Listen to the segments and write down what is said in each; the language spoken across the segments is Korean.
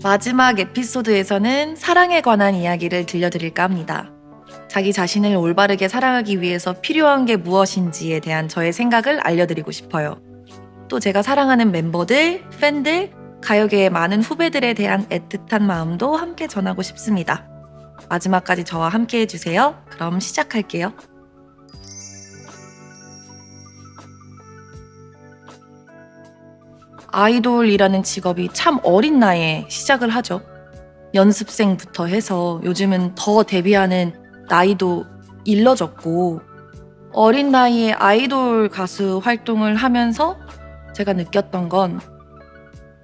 마지막 에피소드에서는 사랑에 관한 이야기를 들려드릴까 합니다. 자기 자신을 올바르게 사랑하기 위해서 필요한 게 무엇인지에 대한 저의 생각을 알려드리고 싶어요. 또 제가 사랑하는 멤버들, 팬들, 가요계의 많은 후배들에 대한 애틋한 마음도 함께 전하고 싶습니다. 마지막까지 저와 함께 해주세요. 그럼 시작할게요. 아이돌이라는 직업이 참 어린 나이에 시작을 하죠. 연습생부터 해서 요즘은 더 데뷔하는 나이도 일러졌고, 어린 나이에 아이돌 가수 활동을 하면서 제가 느꼈던 건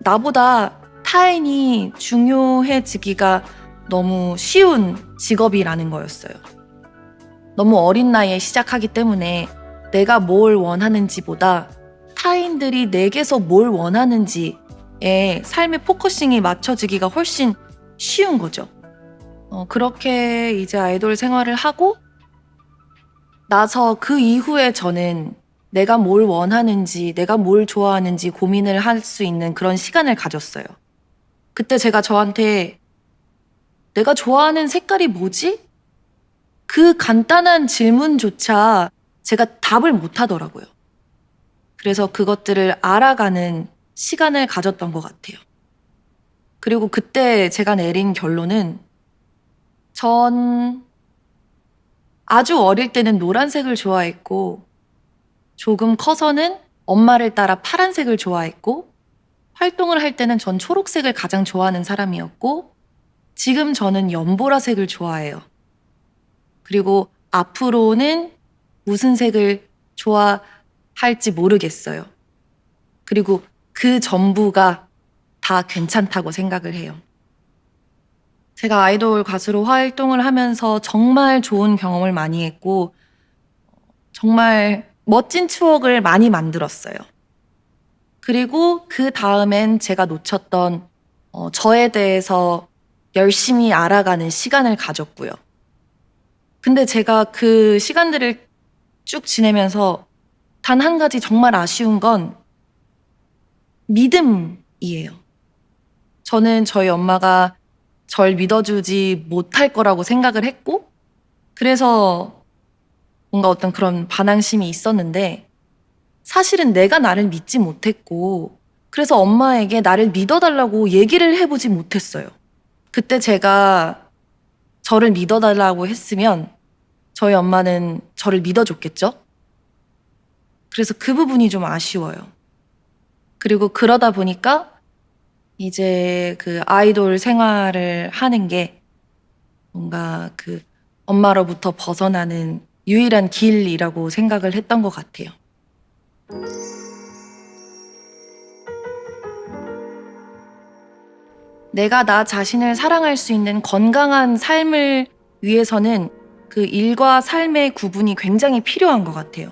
나보다 타인이 중요해지기가 너무 쉬운 직업이라는 거였어요. 너무 어린 나이에 시작하기 때문에 내가 뭘 원하는지보다 타인들이 내게서 뭘 원하는지에 삶의 포커싱이 맞춰지기가 훨씬 쉬운 거죠. 그렇게 이제 아이돌 생활을 하고 나서 그 이후에 저는 내가 뭘 원하는지, 내가 뭘 좋아하는지 고민을 할 수 있는 그런 시간을 가졌어요. 그때 제가 저한테 내가 좋아하는 색깔이 뭐지? 그 간단한 질문조차 제가 답을 못 하더라고요. 그래서 그것들을 알아가는 시간을 가졌던 것 같아요. 그리고 그때 제가 내린 결론은 전 아주 어릴 때는 노란색을 좋아했고 조금 커서는 엄마를 따라 파란색을 좋아했고 활동을 할 때는 전 초록색을 가장 좋아하는 사람이었고 지금 저는 연보라색을 좋아해요. 그리고 앞으로는 무슨 색을 좋아할지 모르겠어요. 그리고 그 전부가 다 괜찮다고 생각을 해요. 제가 아이돌 가수로 활동을 하면서 정말 좋은 경험을 많이 했고 정말 멋진 추억을 많이 만들었어요. 그리고 그 다음엔 제가 놓쳤던 저에 대해서 열심히 알아가는 시간을 가졌고요. 근데 제가 그 시간들을 쭉 지내면서 단 한 가지 정말 아쉬운 건 믿음이에요. 저는 저희 엄마가 절 믿어주지 못할 거라고 생각을 했고 그래서 뭔가 어떤 그런 반항심이 있었는데 사실은 내가 나를 믿지 못했고 그래서 엄마에게 나를 믿어달라고 얘기를 해보지 못했어요. 그때 제가 저를 믿어달라고 했으면 저희 엄마는 저를 믿어줬겠죠? 그래서 그 부분이 좀 아쉬워요. 그리고 그러다 보니까 이제 그 아이돌 생활을 하는 게 뭔가 그 엄마로부터 벗어나는 유일한 길이라고 생각을 했던 것 같아요. 내가 나 자신을 사랑할 수 있는 건강한 삶을 위해서는 그 일과 삶의 구분이 굉장히 필요한 것 같아요.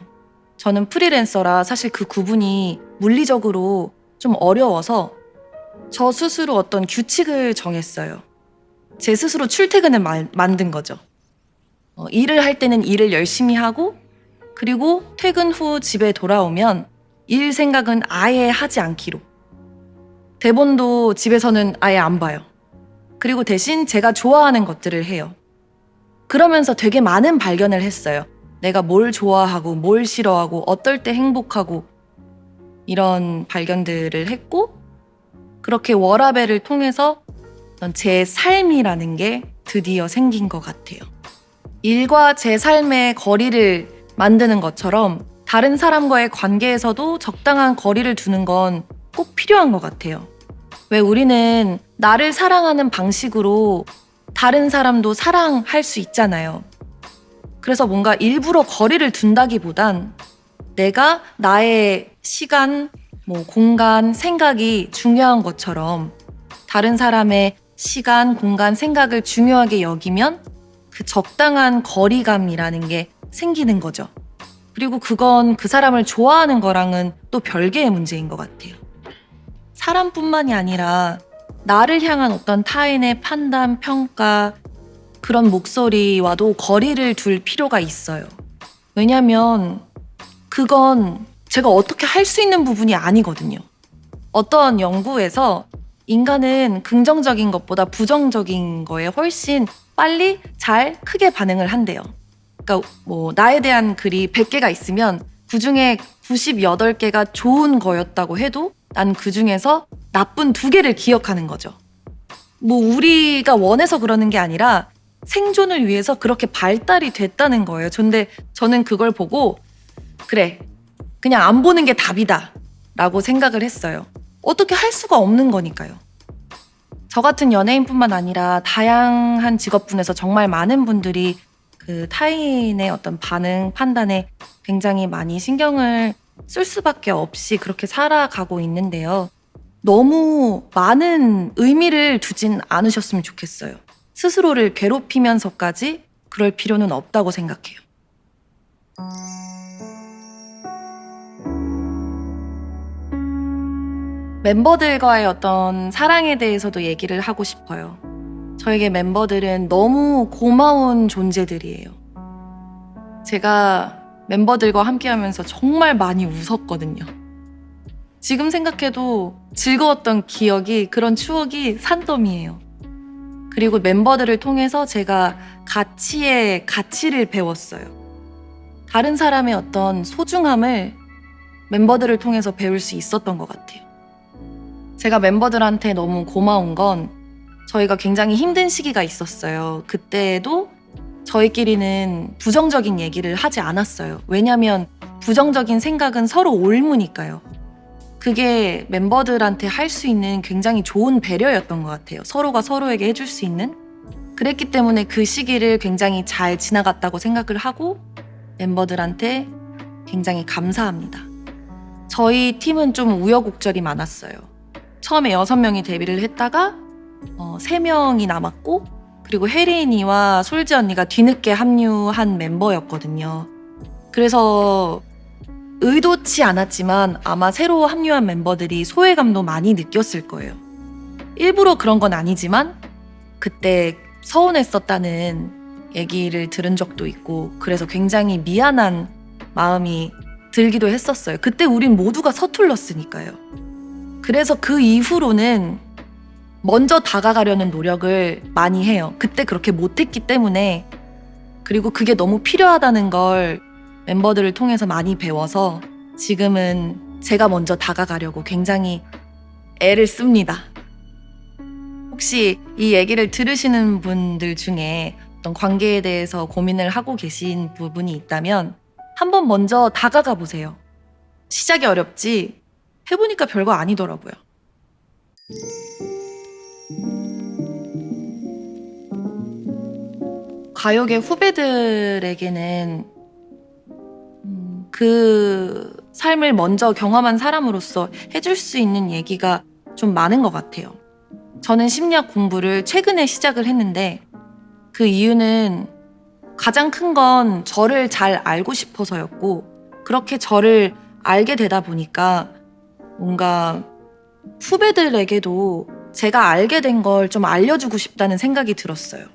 저는 프리랜서라 사실 그 구분이 물리적으로 좀 어려워서 저 스스로 어떤 규칙을 정했어요. 제 스스로 출퇴근을 만든 거죠. 일을 할 때는 일을 열심히 하고 그리고 퇴근 후 집에 돌아오면 일 생각은 아예 하지 않기로. 대본도 집에서는 아예 안 봐요. 그리고 대신 제가 좋아하는 것들을 해요. 그러면서 되게 많은 발견을 했어요. 내가 뭘 좋아하고 뭘 싫어하고 어떨 때 행복하고 이런 발견들을 했고 그렇게 워라밸을 통해서 제 삶이라는 게 드디어 생긴 것 같아요. 일과 제 삶의 거리를 만드는 것처럼 다른 사람과의 관계에서도 적당한 거리를 두는 건 꼭 필요한 것 같아요. 왜 우리는 나를 사랑하는 방식으로 다른 사람도 사랑할 수 있잖아요. 그래서 뭔가 일부러 거리를 둔다기보단 내가 나의 시간, 공간, 생각이 중요한 것처럼 다른 사람의 시간, 공간, 생각을 중요하게 여기면 그 적당한 거리감이라는 게 생기는 거죠. 그리고 그건 그 사람을 좋아하는 거랑은 또 별개의 문제인 것 같아요. 사람뿐만이 아니라 나를 향한 어떤 타인의 판단, 평가, 그런 목소리와도 거리를 둘 필요가 있어요. 왜냐면 그건 제가 어떻게 할 수 있는 부분이 아니거든요. 어떤 연구에서 인간은 긍정적인 것보다 부정적인 거에 훨씬 빨리 잘 크게 반응을 한대요. 그러니까 뭐 나에 대한 글이 100개가 있으면 그중에 98개가 좋은 거였다고 해도 난 그중에서 나쁜 2개를 기억하는 거죠. 뭐 우리가 원해서 그러는 게 아니라 생존을 위해서 그렇게 발달이 됐다는 거예요. 근데 저는 그걸 보고 그래, 그냥 안 보는 게 답이다 라고 생각을 했어요. 어떻게 할 수가 없는 거니까요. 저 같은 연예인뿐만 아니라 다양한 직업군에서 정말 많은 분들이 그 타인의 어떤 반응, 판단에 굉장히 많이 신경을 쓸 수밖에 없이 그렇게 살아가고 있는데요. 너무 많은 의미를 두진 않으셨으면 좋겠어요. 스스로를 괴롭히면서까지 그럴 필요는 없다고 생각해요. 멤버들과의 어떤 사랑에 대해서도 얘기를 하고 싶어요. 저에게 멤버들은 너무 고마운 존재들이에요. 제가 멤버들과 함께하면서 정말 많이 웃었거든요. 지금 생각해도 즐거웠던 기억이, 그런 추억이 산더미예요. 그리고 멤버들을 통해서 제가 가치의 가치를 배웠어요. 다른 사람의 어떤 소중함을 멤버들을 통해서 배울 수 있었던 것 같아요. 제가 멤버들한테 너무 고마운 건 저희가 굉장히 힘든 시기가 있었어요. 그때도 저희끼리는 부정적인 얘기를 하지 않았어요. 왜냐면 부정적인 생각은 서로 옮으니까요. 그게 멤버들한테 할 수 있는 굉장히 좋은 배려였던 것 같아요. 서로가 서로에게 해줄 수 있는. 그랬기 때문에 그 시기를 굉장히 잘 지나갔다고 생각을 하고 멤버들한테 굉장히 감사합니다. 저희 팀은 좀 우여곡절이 많았어요. 처음에 6명이 데뷔를 했다가 3명이 남았고, 그리고 혜린이와 솔지 언니가 뒤늦게 합류한 멤버였거든요. 그래서 의도치 않았지만 아마 새로 합류한 멤버들이 소외감도 많이 느꼈을 거예요. 일부러 그런 건 아니지만 그때 서운했었다는 얘기를 들은 적도 있고, 그래서 굉장히 미안한 마음이 들기도 했었어요. 그때 우린 모두가 서툴렀으니까요. 그래서 그 이후로는 먼저 다가가려는 노력을 많이 해요. 그때 그렇게 못했기 때문에. 그리고 그게 너무 필요하다는 걸 멤버들을 통해서 많이 배워서 지금은 제가 먼저 다가가려고 굉장히 애를 씁니다. 혹시 이 얘기를 들으시는 분들 중에 어떤 관계에 대해서 고민을 하고 계신 부분이 있다면 한번 먼저 다가가 보세요. 시작이 어렵지 해보니까 별거 아니더라고요. 가요계 후배들에게는 그 삶을 먼저 경험한 사람으로서 해줄 수 있는 얘기가 좀 많은 것 같아요. 저는 심리학 공부를 최근에 시작을 했는데 그 이유는 가장 큰 건 저를 잘 알고 싶어서였고, 그렇게 저를 알게 되다 보니까 뭔가 후배들에게도 제가 알게 된 걸 좀 알려주고 싶다는 생각이 들었어요.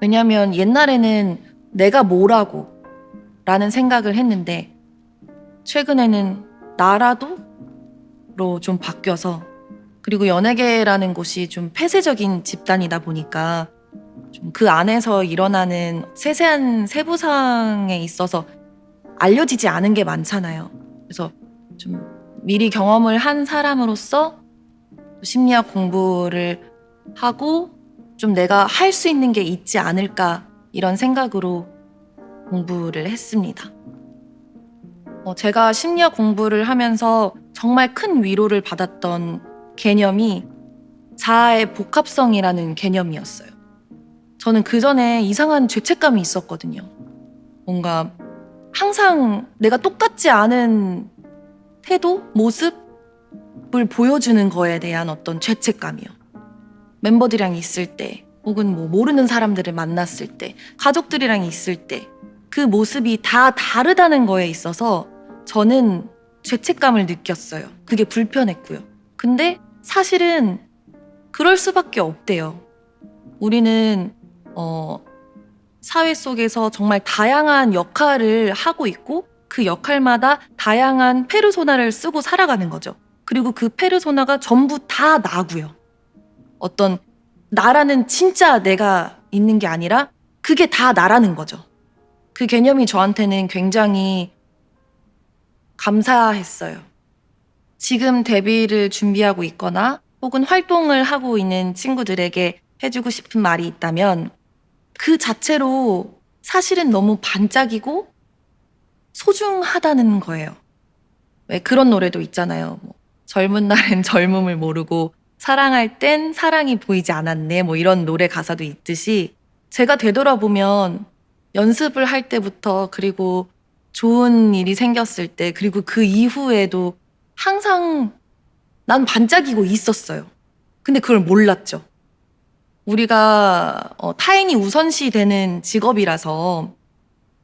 왜냐면 옛날에는 내가 뭐라고 라는 생각을 했는데 최근에는 나라도 로 좀 바뀌어서, 그리고 연예계라는 곳이 좀 폐쇄적인 집단이다 보니까 좀 그 안에서 일어나는 세세한 세부상에 있어서 알려지지 않은 게 많잖아요. 그래서 좀 미리 경험을 한 사람으로서 심리학 공부를 하고 좀 내가 할 수 있는 게 있지 않을까 이런 생각으로 공부를 했습니다. 제가 심리학 공부를 하면서 정말 큰 위로를 받았던 개념이 자아의 복합성이라는 개념이었어요. 저는 그전에 이상한 죄책감이 있었거든요. 뭔가 항상 내가 똑같지 않은 태도, 모습을 보여주는 거에 대한 어떤 죄책감이요. 멤버들이랑 있을 때, 혹은 뭐 모르는 사람들을 만났을 때, 가족들이랑 있을 때 그 모습이 다 다르다는 거에 있어서 저는 죄책감을 느꼈어요. 그게 불편했고요. 근데 사실은 그럴 수밖에 없대요. 우리는 사회 속에서 정말 다양한 역할을 하고 있고 그 역할마다 다양한 페르소나를 쓰고 살아가는 거죠. 그리고 그 페르소나가 전부 다 나고요. 어떤 나라는 진짜 내가 있는 게 아니라 그게 다 나라는 거죠. 그 개념이 저한테는 굉장히 감사했어요. 지금 데뷔를 준비하고 있거나 혹은 활동을 하고 있는 친구들에게 해주고 싶은 말이 있다면 그 자체로 사실은 너무 반짝이고 소중하다는 거예요. 왜 그런 노래도 있잖아요. 뭐, 젊은 날엔 젊음을 모르고 사랑할 땐 사랑이 보이지 않았네. 뭐 이런 노래 가사도 있듯이 제가 되돌아보면 연습을 할 때부터 그리고 좋은 일이 생겼을 때 그리고 그 이후에도 항상 난 반짝이고 있었어요. 근데 그걸 몰랐죠. 우리가 타인이 우선시 되는 직업이라서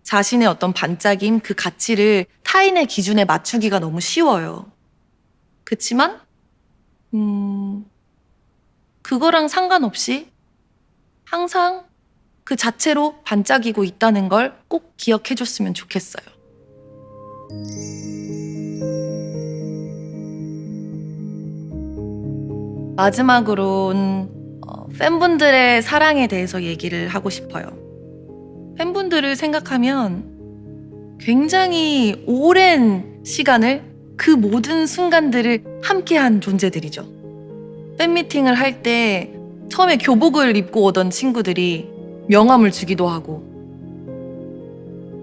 자신의 어떤 반짝임, 그 가치를 타인의 기준에 맞추기가 너무 쉬워요. 그치만 그거랑 상관없이 항상 그 자체로 반짝이고 있다는 걸 꼭 기억해 줬으면 좋겠어요. 마지막으로는 팬분들의 사랑에 대해서 얘기를 하고 싶어요. 팬분들을 생각하면 굉장히 오랜 시간을 그 모든 순간들을 함께한 존재들이죠. 팬미팅을 할 때 처음에 교복을 입고 오던 친구들이 명함을 주기도 하고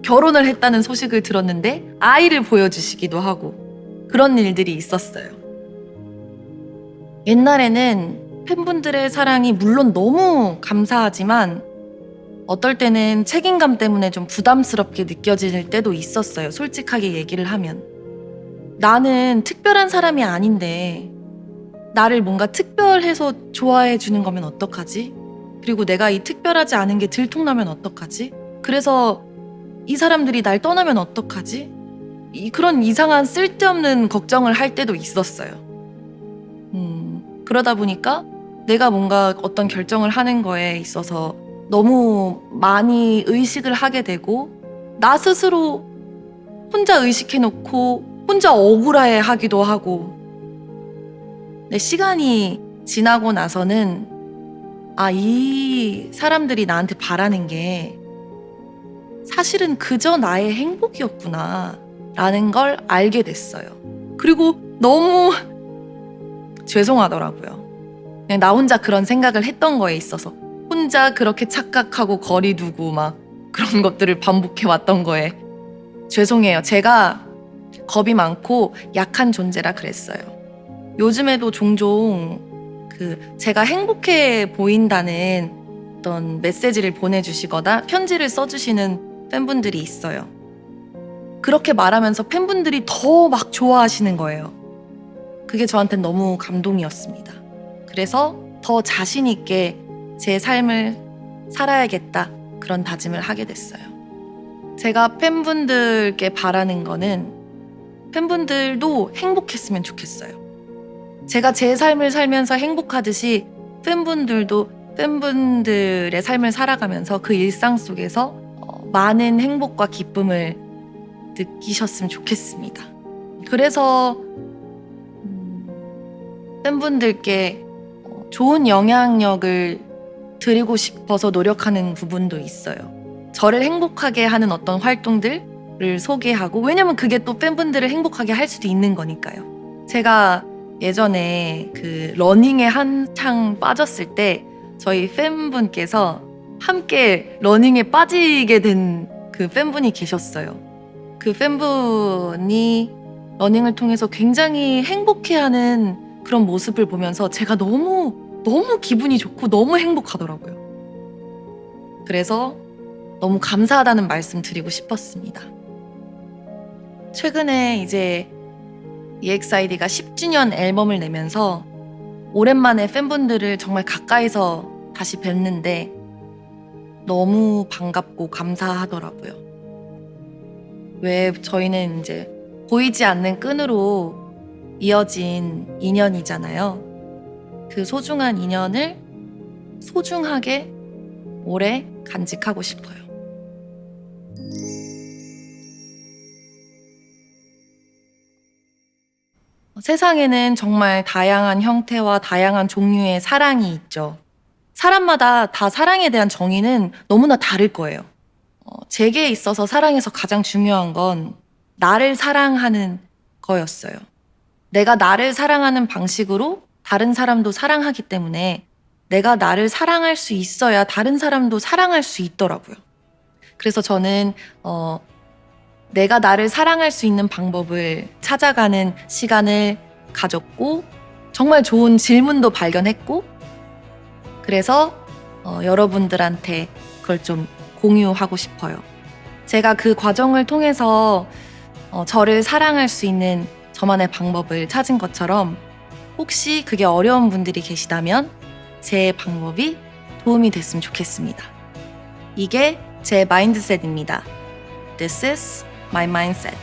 결혼을 했다는 소식을 들었는데 아이를 보여주시기도 하고 그런 일들이 있었어요. 옛날에는 팬분들의 사랑이 물론 너무 감사하지만 어떨 때는 책임감 때문에 좀 부담스럽게 느껴질 때도 있었어요. 솔직하게 얘기를 하면. 나는 특별한 사람이 아닌데 나를 뭔가 특별해서 좋아해 주는 거면 어떡하지? 그리고 내가 이 특별하지 않은 게 들통나면 어떡하지? 그래서 이 사람들이 날 떠나면 어떡하지? 그런 이상한 쓸데없는 걱정을 할 때도 있었어요. 그러다 보니까 내가 뭔가 어떤 결정을 하는 거에 있어서 너무 많이 의식을 하게 되고 나 스스로 혼자 의식해놓고 혼자 억울해 하기도 하고 근데 시간이 지나고 나서는 이 사람들이 나한테 바라는 게 사실은 그저 나의 행복이었구나 라는 걸 알게 됐어요. 그리고 너무 죄송하더라고요. 그냥 나 혼자 그런 생각을 했던 거에 있어서 혼자 그렇게 착각하고 거리 두고 막 그런 것들을 반복해 왔던 거에 죄송해요. 제가 겁이 많고 약한 존재라 그랬어요. 요즘에도 종종 제가 행복해 보인다는 어떤 메시지를 보내주시거나 편지를 써주시는 팬분들이 있어요. 그렇게 말하면서 팬분들이 더 막 좋아하시는 거예요. 그게 저한테는 너무 감동이었습니다. 그래서 더 자신 있게 제 삶을 살아야겠다 그런 다짐을 하게 됐어요. 제가 팬분들께 바라는 거는 팬분들도 행복했으면 좋겠어요. 제가 제 삶을 살면서 행복하듯이 팬분들도 팬분들의 삶을 살아가면서 그 일상 속에서 많은 행복과 기쁨을 느끼셨으면 좋겠습니다. 그래서 팬분들께 좋은 영향력을 드리고 싶어서 노력하는 부분도 있어요. 저를 행복하게 하는 어떤 활동들을 소개하고 왜냐면 그게 또 팬분들을 행복하게 할 수도 있는 거니까요. 제가 예전에 러닝에 한창 빠졌을 때 저희 팬분께서 함께 러닝에 빠지게 된 그 팬분이 계셨어요. 그 팬분이 러닝을 통해서 굉장히 행복해하는 그런 모습을 보면서 제가 너무 기분이 좋고 너무 행복하더라고요. 그래서 너무 감사하다는 말씀 드리고 싶었습니다. 최근에 이제 EXID가 10주년 앨범을 내면서 오랜만에 팬분들을 정말 가까이서 다시 뵀는데 너무 반갑고 감사하더라고요. 왜 저희는 이제 보이지 않는 끈으로 이어진 인연이잖아요. 그 소중한 인연을 소중하게 오래 간직하고 싶어요. 세상에는 정말 다양한 형태와 다양한 종류의 사랑이 있죠. 사람마다 다 사랑에 대한 정의는 너무나 다를 거예요. 제게 있어서 사랑에서 가장 중요한 건 나를 사랑하는 거였어요. 내가 나를 사랑하는 방식으로 다른 사람도 사랑하기 때문에 내가 나를 사랑할 수 있어야 다른 사람도 사랑할 수 있더라고요. 그래서 저는 내가 나를 사랑할 수 있는 방법을 찾아가는 시간을 가졌고 정말 좋은 질문도 발견했고 그래서 여러분들한테 그걸 좀 공유하고 싶어요. 제가 그 과정을 통해서 저를 사랑할 수 있는 저만의 방법을 찾은 것처럼 혹시 그게 어려운 분들이 계시다면 제 방법이 도움이 됐으면 좋겠습니다. 이게 제 마인드셋입니다. This is my mindset.